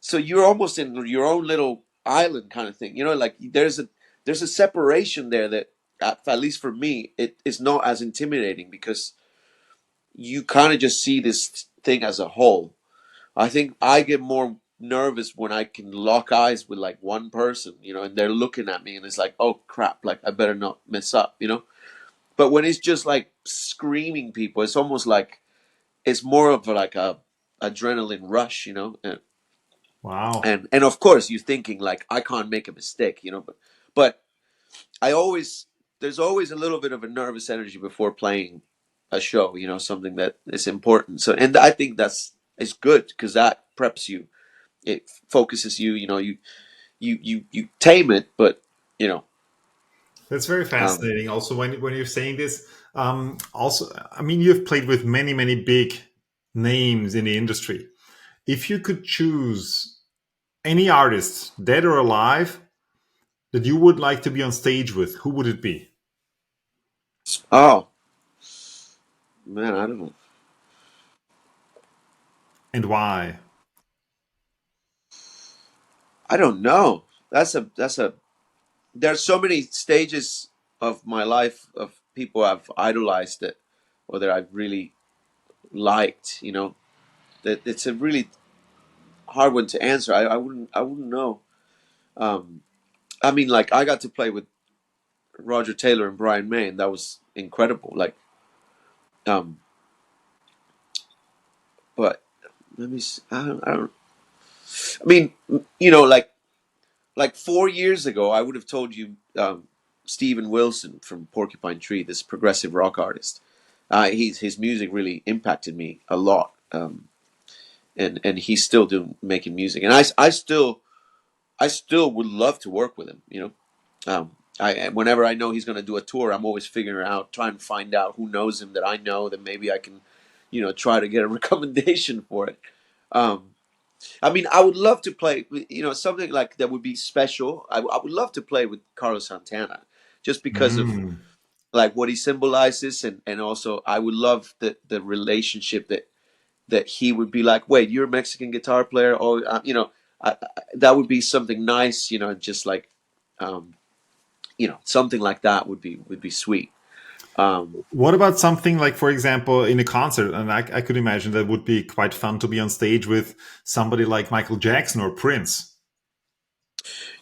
so you're almost in your own little island kind of thing. Like there's a separation there that, at least for me, it is not as intimidating because you kind of just see this thing as a whole. I think I get more nervous when I can lock eyes with like one person, and they're looking at me and it's like, oh crap, like I better not mess up. But when it's just like screaming people, it's almost like it's more of like a adrenaline rush. Wow. And of course you're thinking like I can't make a mistake. But I always there's always a little bit of a nervous energy before playing a show, something that is important. So, and I think it's good because that preps you, it focuses you. You tame it, but you know That's very um fascinating. Also, when you're saying this, also, I mean, you've played with many big names in the industry. If you could choose any artist, dead or alive, that you would like to be on stage with, who would it be, oh man, I don't know. and why? I don't know. That's a there's so many stages of my life of people I've idolized, that or that I've really liked, that it's a really hard one to answer. I wouldn't know. um I mean, like, I got to play with Roger Taylor and Brian May, and that was incredible. Like, um but let me see. I don't I mean, like 4 years ago, I would have told you Steven Wilson from Porcupine Tree, this progressive rock artist. His music really impacted me a lot, and he's still doing making music, and I still would love to work with him. I whenever I know he's going to do a tour, I'm always figuring out, trying to find out who knows him that I know, that maybe I can, try to get a recommendation for it. Um, I mean, I would love to play, something like that would be special. I would love to play with Carlos Santana, just because of Mm. like what he symbolizes, and also I would love the relationship that he would be like, wait, you're a Mexican guitar player, or that would be something nice, just like, um, something like that would be sweet. Um, What about something like, for example, in a concert? And I could imagine that would be quite fun to be on stage with somebody like Michael Jackson or Prince.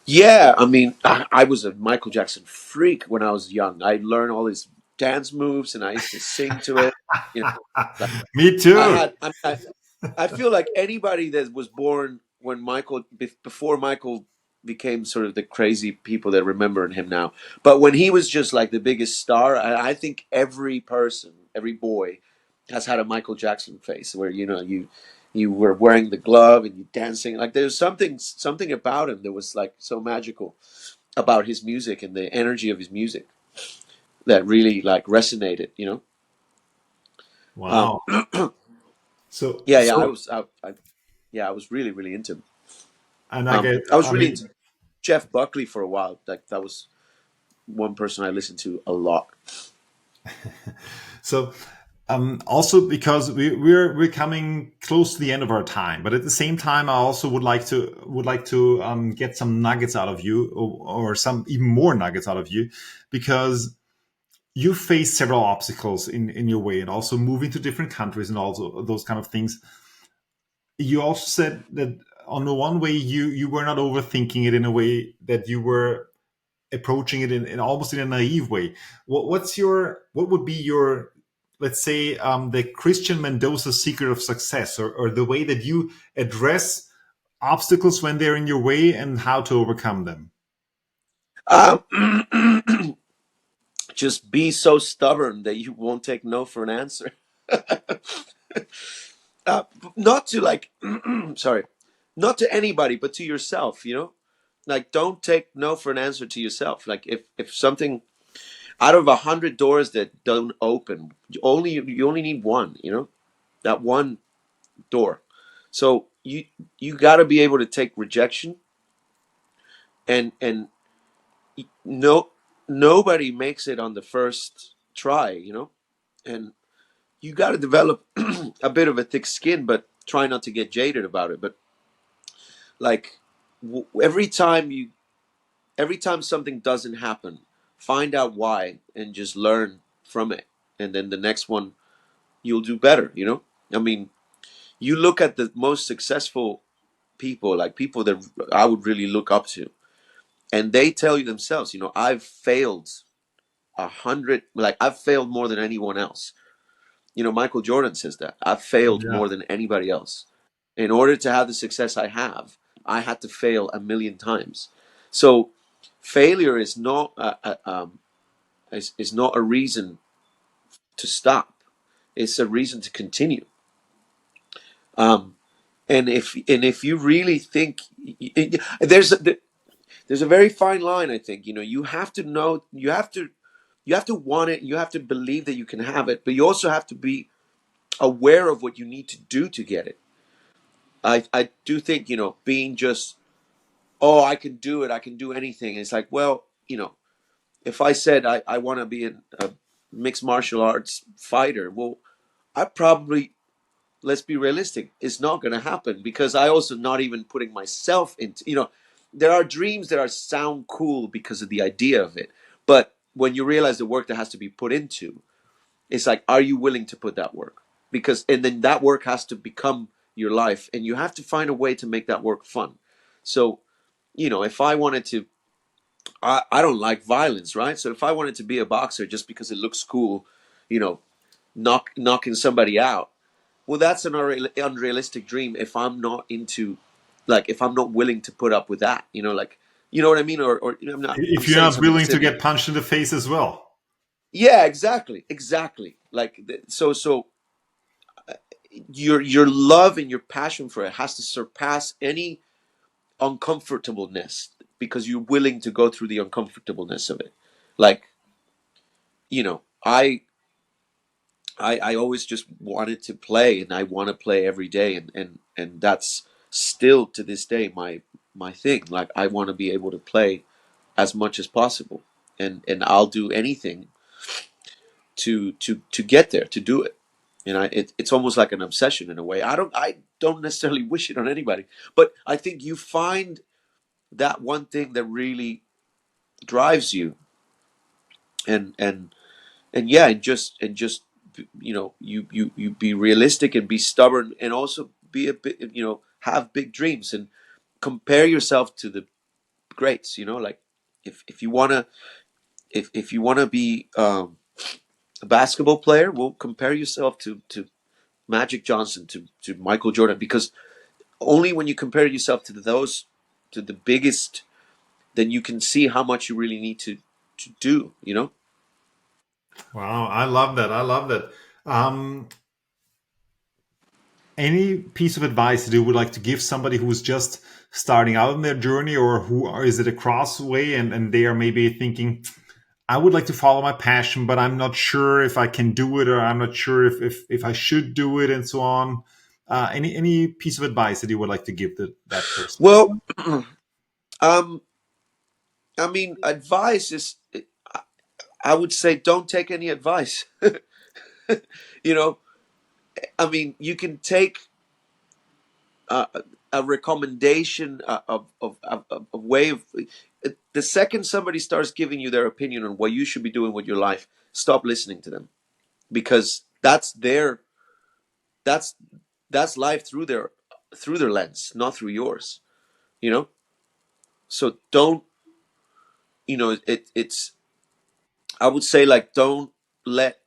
Yeah, I mean, I was a Michael Jackson freak when I was young. I learned all his dance moves, and I used to sing to it. Like Me I too. had, I feel like anybody that was born when before Michael became sort of the crazy people that remember him now, but when he was just like the biggest star, I think every person, every boy, has had a Michael Jackson face where you were wearing the glove and you dancing. Like, there's something about him that was like so magical about his music and the energy of his music that really like resonated. Um, Wow. So, yeah, yeah, I so, was, yeah, I was really, really into him. and I get, I was I really mean, into Jeff Buckley for a while. Like, that was one person I listened to a lot. so also because we're coming close to the end of our time, but at the same time, I also would like to get some nuggets out of you, or some even more nuggets out of you, because you faced several obstacles in your way, and also moving to different countries and also those kind of things. You also said that on the one way you were not overthinking it, in a way that you were approaching it in almost in a naive way. What would be your, let's say, the Christian Mendoza secret of success, or the way that you address obstacles when they're in your way and how to overcome them? Um, just be so stubborn that you won't take no for an answer. uh, not to like, sorry, not to anybody, but to yourself. Like don't take no for an answer to yourself. Like if something out of 100 doors that don't open, you only need one. That one door. So you got to be able to take rejection, and no nobody makes it on the first try. And you got to develop a bit of a thick skin, but try not to get jaded about it. But like every time something doesn't happen, find out why and just learn from it, and then the next one you'll do better. I mean, you look at the most successful people, like people that I would really look up to, and they tell you themselves, I've failed 100, like I've failed more than anyone else. Michael Jordan says that I've failed Yeah. more than anybody else. In order to have the success I have, I had to fail a million times. So failure is not a reason to stop. It's a reason to continue. Um, and if you really think, there's there's a very fine line. I think you have to know, you have to want it. You have to believe that you can have it, but you also have to be aware of what you need to do to get it. I do think being just, oh, I can do it, I can do anything. It's like, well, if I said I want to be a mixed martial arts fighter, well, I probably, let's be realistic, it's not going to happen, because I also not even putting myself into, there are dreams that are sound cool because of the idea of it, but when you realize the work that has to be put into, it's like, are you willing to put that work? Because, and then that work has to become your life, and you have to find a way to make that work fun. So, if I wanted to, I don't like violence, right? So if I wanted to be a boxer just because it looks cool, you know, knocking somebody out, well, that's an unrealistic dream if I'm not into, like, if I'm not willing to put up with that, like, you know what I mean? Or I'm If you're saying not something willing to silly. get punched in the face as well. Yeah, exactly. Like, so your love and your passion for it has to surpass any uncomfortableness, because you're willing to go through the uncomfortableness of it. Like, you know, I always just wanted to play, and I want to play every day, and that's still to this day my thing. Like, I want to be able to play as much as possible, and I'll do anything to get there, to do it. And it's almost like an obsession in a way. I don't necessarily wish it on anybody, but I think you find that one thing that really drives you, and yeah, and just you be realistic and be stubborn, and also be a bit, have big dreams, and compare yourself to the greats. Like, if you want to, if you want to be a basketball player, well, compare yourself to Magic Johnson, to Michael Jordan, because only when you compare yourself to the biggest, then you can see how much you really need to do. Wow, I love that. I love that. Um, any piece of advice that you would like to give somebody who's just starting out in their journey, or is it a crossway, and they are maybe thinking, I would like to follow my passion, but I'm not sure if I can do it, or I'm not sure if I should do it, and so on. Any piece of advice that you would like to give that person? Well, um, I mean, advice is, I would say, don't take any advice. you know, I mean, you can take uh, a recommendation, of way of. The second somebody starts giving you their opinion on what you should be doing with your life, stop listening to them, because that's that's life through their lens, not through yours. You know, so don't. It's. I would say, like, don't let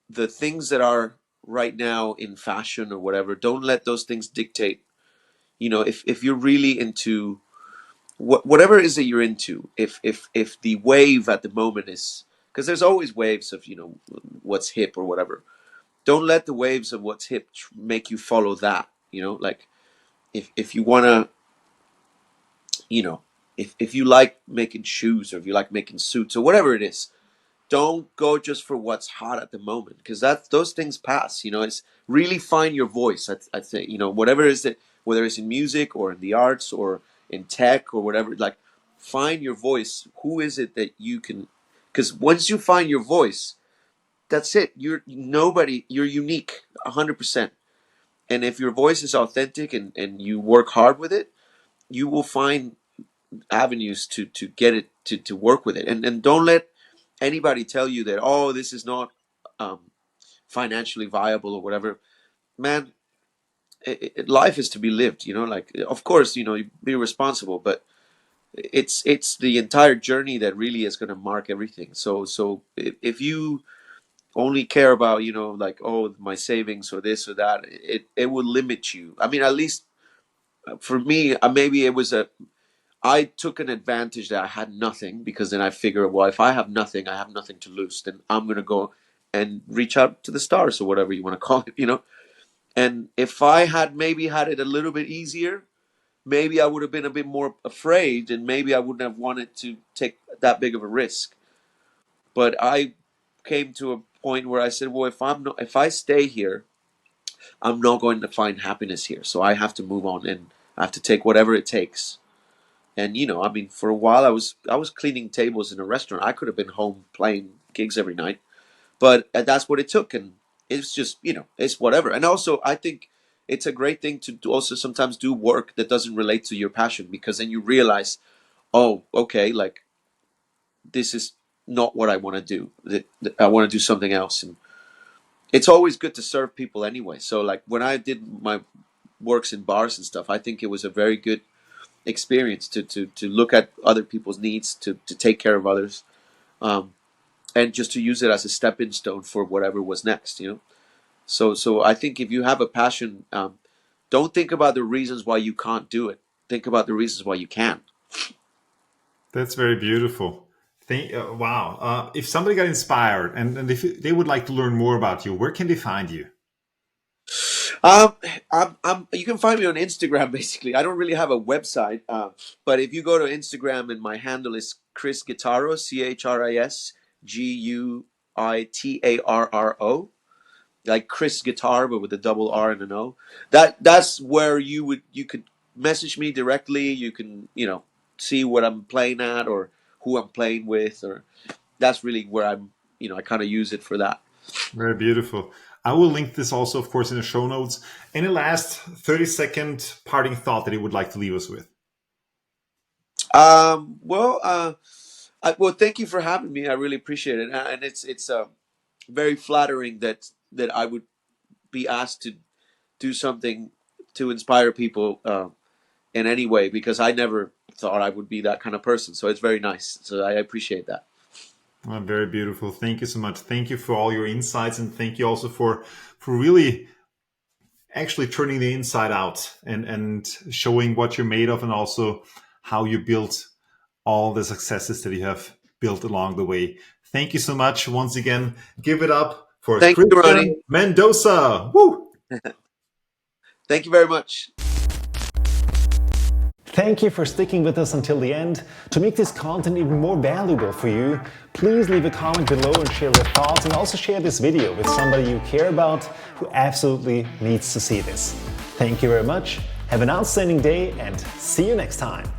the things that are right now in fashion or whatever. Don't let those things dictate if you're really into whatever it is that you're into, if the wave at the moment is, because there's always waves of what's hip or whatever. Don't let the waves of what's hip make you follow that. Like if you want to, if you like making shoes, or if you like making suits or whatever it is, don't go just for what's hot at the moment, because those things pass. It's really find your voice. I'd say, whatever it is that, whether it's in music or in the arts or in tech or whatever, like find your voice. Who is it that you can? Because once you find your voice, that's it. You're unique, 100%. And if your voice is authentic and you work hard with it, you will find avenues to get it to work with it. And don't let anybody tell you that, oh, this is not um, financially viable or whatever. Man, life is to be lived. Like, of course, you be responsible, but it's the entire journey that really is going to mark everything. So if you only care about, like, oh, my savings or this or that, it will limit you. I mean, at least for me, maybe it was I took an advantage that I had nothing, because then I figured, well, if I have nothing, I have nothing to lose. Then I'm going to go and reach out to the stars, or whatever you want to call it. And if I had maybe had it a little bit easier, maybe I would have been a bit more afraid, and maybe I wouldn't have wanted to take that big of a risk. But I came to a point where I said, well, if I stay here, I'm not going to find happiness here. So I have to move on, and I have to take whatever it takes. And I mean, for a while I was cleaning tables in a restaurant. I could have been home playing gigs every night, but that's what it took. And it's just, it's whatever. And also, I think it's a great thing to also sometimes do work that doesn't relate to your passion, because then you realize, oh, okay, like this is not what I want to do. I want to do something else. And it's always good to serve people anyway. So like when I did my works in bars and stuff, I think it was a very good experience to look at other people's needs, to take care of others, and just to use it as a stepping stone for whatever was next. So I think if you have a passion, don't think about the reasons why you can't do it. Think about the reasons why you can. That's very beautiful. Wow. If somebody got inspired and if they would like to learn more about you, where can they find you? Um, you can find me on Instagram. Basically, I don't really have a website, but if you go to Instagram, and my handle is Chris Guitarro, ChrisGuitarro, like Chris Guitar, but with a double R and an O. That's where you could message me directly. You can see what I'm playing at, or who I'm playing with, or that's really where I kind of use it for that. Very beautiful. I will link this also, of course, in the show notes. Any last 30-second parting thought that you would like to leave us with? Well, thank you for having me. I really appreciate it, and it's very flattering that I would be asked to do something to inspire people in any way, because I never thought I would be that kind of person. So it's very nice. So I appreciate that. Very beautiful. Thank you so much. Thank you for all your insights, and thank you also for really actually turning the inside out and showing what you're made of, and also how you built all the successes that you have built along the way. Thank you so much. Once again, give it up for Thank you, Ronny. Christian Mendoza. Woo! Thank you very much. Thank you for sticking with us until the end. To make this content even more valuable for you, please leave a comment below and share your thoughts, and also share this video with somebody you care about who absolutely needs to see this. Thank you very much. Have an outstanding day, and see you next time.